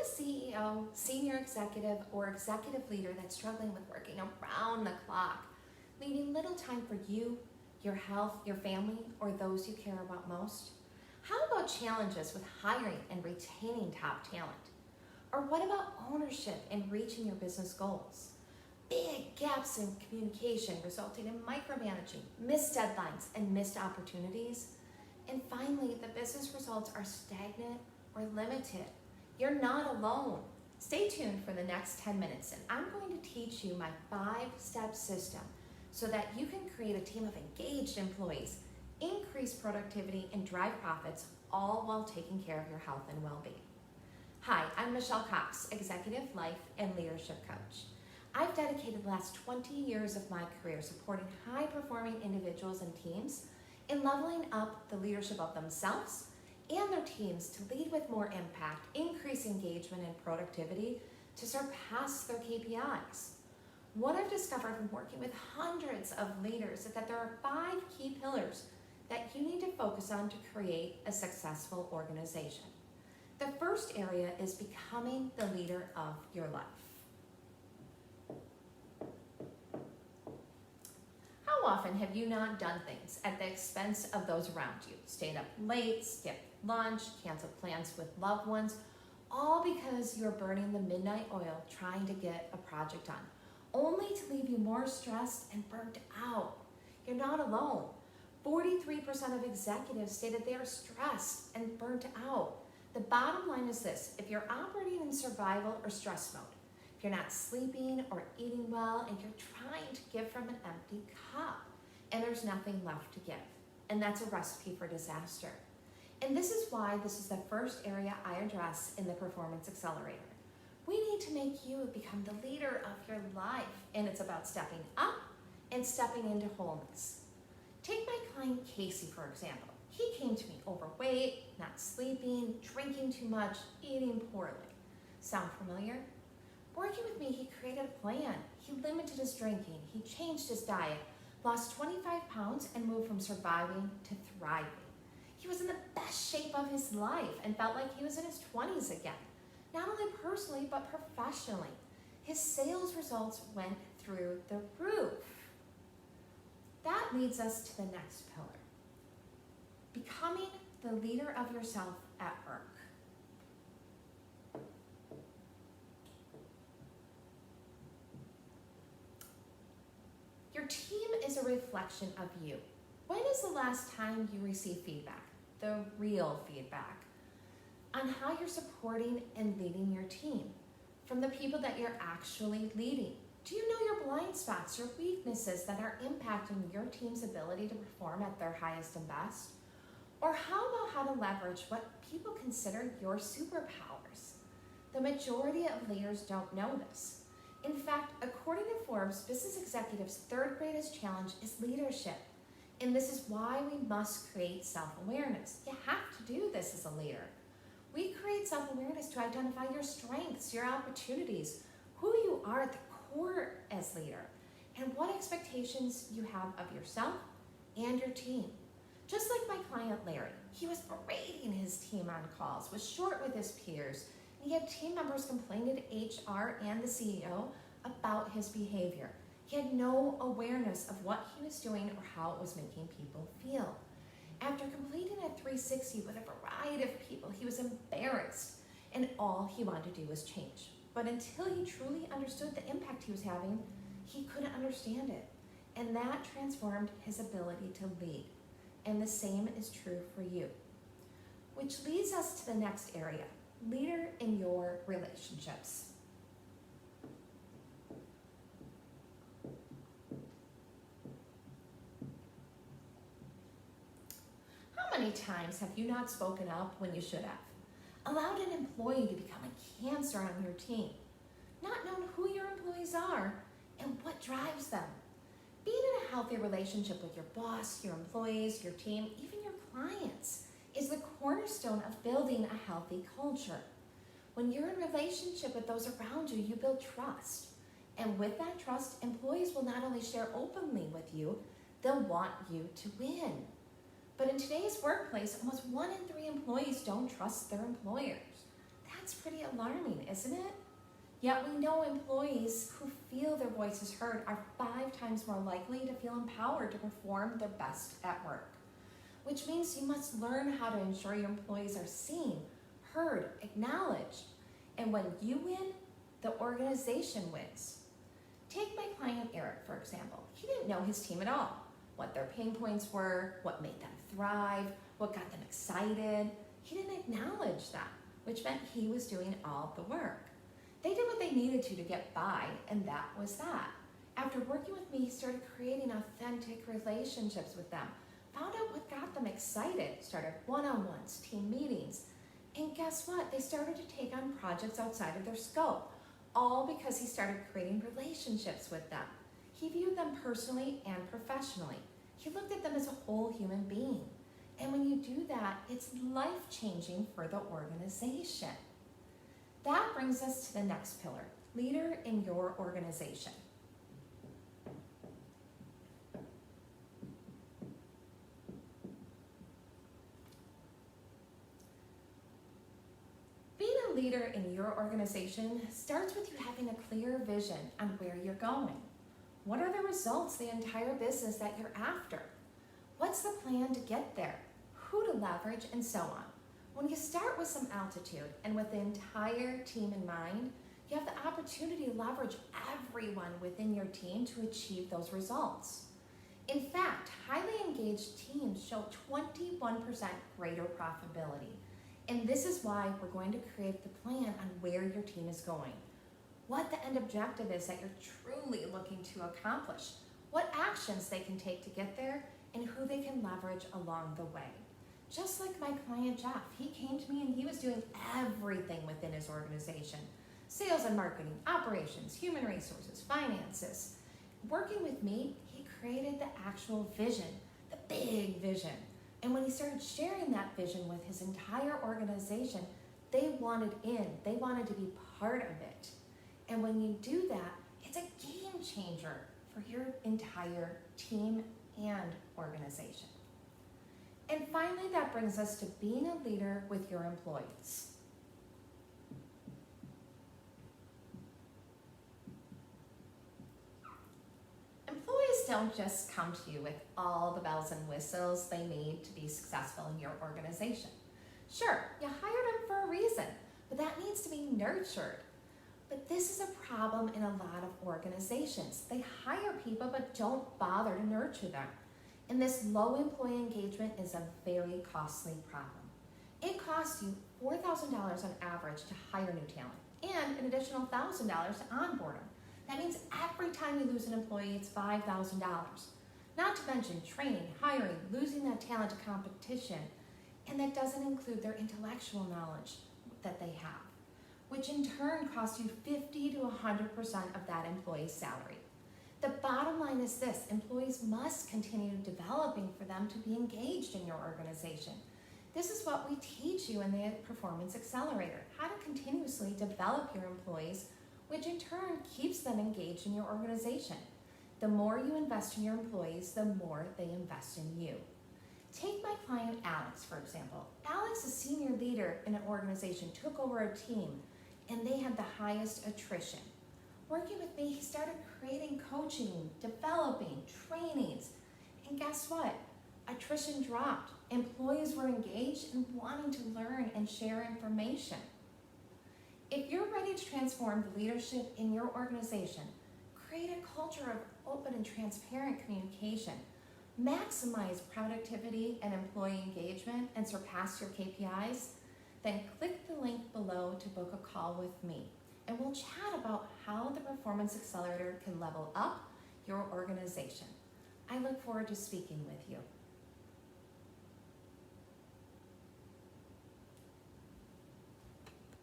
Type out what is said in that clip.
CEO, senior executive, or executive leader that's struggling with working around the clock, leaving little time for you, your health, your family, or those you care about most? How about challenges with hiring and retaining top talent? Or what about ownership and reaching your business goals? Big gaps in communication resulting in micromanaging, missed deadlines, and missed opportunities. And finally, the business results are stagnant or limited. You're not alone. Stay tuned for the next 10 minutes, and I'm going to teach you my 5-step system so that you can create a team of engaged employees, increase productivity, and drive profits, all while taking care of your health and well-being. Hi, I'm Michelle Cox, Executive Life and Leadership Coach. I've dedicated the last 20 years of my career supporting high-performing individuals and teams in leveling up the leadership of themselves and their teams to lead with more impact, increase engagement and productivity to surpass their KPIs. What I've discovered from working with hundreds of leaders is that there are 5 key pillars that you need to focus on to create a successful organization. The first area is becoming the leader of your life. How often have you not done things at the expense of those around you? Stayed up late, skipped lunch, canceled plans with loved ones, all because you're burning the midnight oil trying to get a project done, only to leave you more stressed and burnt out. You're not alone. 43% of executives stated they are stressed and burnt out. The bottom line is this: if you're operating in survival or stress mode, if you're not sleeping or eating well, and you're trying to give from an empty cup, and there's nothing left to give, and that's a recipe for disaster. And this is why this is the first area I address in the Performance Accelerator. We need to make you become the leader of your life, and it's about stepping up and stepping into wholeness. Take my client Casey, for example. He came to me overweight, not sleeping, drinking too much, eating poorly. Sound familiar? Working with me, he created a plan. He limited his drinking, he changed his diet, lost 25 pounds, and moved from surviving to thriving. He was in the best shape of his life and felt like he was in his 20s again, not only personally, but professionally. His sales results went through the roof. That leads us to the next pillar: becoming the leader of yourself at work. Your team is a reflection of you. When is the last time you received feedback, the real feedback, on how you're supporting and leading your team from the people that you're actually leading? Do you know your blind spots, your weaknesses that are impacting your team's ability to perform at their highest and best? Or how about how to leverage what people consider your superpowers? The majority of leaders don't know this. In fact, according to Forbes, business executives' 3rd greatest challenge is leadership. And this is why we must create self-awareness. You have to do this as a leader. We create self-awareness to identify your strengths, your opportunities, who you are at the core as leader, and what expectations you have of yourself and your team. Just like my client Larry, he was berating his team on calls, was short with his peers, and he had team members complaining to HR and the CEO about his behavior. He had no awareness of what he was doing or how it was making people feel. After completing a 360 with a variety of people, he was embarrassed, and all he wanted to do was change. But until he truly understood the impact he was having, he couldn't understand it. And that transformed his ability to lead. And the same is true for you. Which leads us to the next area: leader in your relationships. How many times have you not spoken up when you should have? Allowed an employee to become a cancer on your team? Not known who your employees are and what drives them? Being in a healthy relationship with your boss, your employees, your team, even your clients, is the cornerstone of building a healthy culture. When you're in relationship with those around you, you build trust. And with that trust, employees will not only share openly with you, they'll want you to win. But in today's workplace, almost 1 in 3 employees don't trust their employers. That's pretty alarming, isn't it? Yet we know employees who feel their voices heard are 5 times more likely to feel empowered to perform their best at work. Which means you must learn how to ensure your employees are seen, heard, acknowledged. And when you win, the organization wins. Take my client Eric, for example. He didn't know his team at all, what their pain points were, what made them thrive, what got them excited. He didn't acknowledge that, which meant he was doing all the work. They did what they needed to get by, and that was that. After working with me, he started creating authentic relationships with them, found out what got them excited, started one-on-ones, team meetings, and guess what? They started to take on projects outside of their scope, all because he started creating relationships with them. He viewed them personally and professionally. He looked at them as a whole human being. And when you do that, it's life-changing for the organization. That brings us to the next pillar, leader in your organization. Being a leader in your organization starts with you having a clear vision on where you're going. What are the results, the entire business that you're after? What's the plan to get there? Who to leverage, and so on. When you start with some altitude and with the entire team in mind, you have the opportunity to leverage everyone within your team to achieve those results. In fact, highly engaged teams show 21% greater profitability. And this is why we're going to create the plan on where your team is going, what the end objective is that you're truly looking to accomplish, what actions they can take to get there, and who they can leverage along the way. Just like my client Jeff, he came to me and he was doing everything within his organization. Sales and marketing, operations, human resources, finances. Working with me, he created the actual vision, the big vision. And when he started sharing that vision with his entire organization, they wanted in, they wanted to be part of it. And when you do that, it's a game changer for your entire team and organization. And finally, that brings us to being a leader with your employees. Employees don't just come to you with all the bells and whistles they need to be successful in your organization. Sure, you hired them for a reason, but that needs to be nurtured. But this is a problem in a lot of organizations. They hire people but don't bother to nurture them. And this low employee engagement is a very costly problem. It costs you $4,000 on average to hire new talent and an additional $1,000 to onboard them. That means every time you lose an employee, it's $5,000. Not to mention training, hiring, losing that talent to competition, and that doesn't include their intellectual knowledge that they have, which in turn costs you 50 to 100% of that employee's salary. The bottom line is this: employees must continue developing for them to be engaged in your organization. This is what we teach you in the Performance Accelerator, how to continuously develop your employees, which in turn keeps them engaged in your organization. The more you invest in your employees, the more they invest in you. Take my client Alex, for example. Alex, a senior leader in an organization, took over a team, and they had the highest attrition. Working with me, he started creating coaching, developing, trainings, and guess what? Attrition dropped. Employees were engaged and wanting to learn and share information. If you're ready to transform the leadership in your organization, create a culture of open and transparent communication, maximize productivity and employee engagement, and surpass your KPIs, then click the link below to book a call with me. And we'll chat about how the Performance Accelerator can level up your organization. I look forward to speaking with you.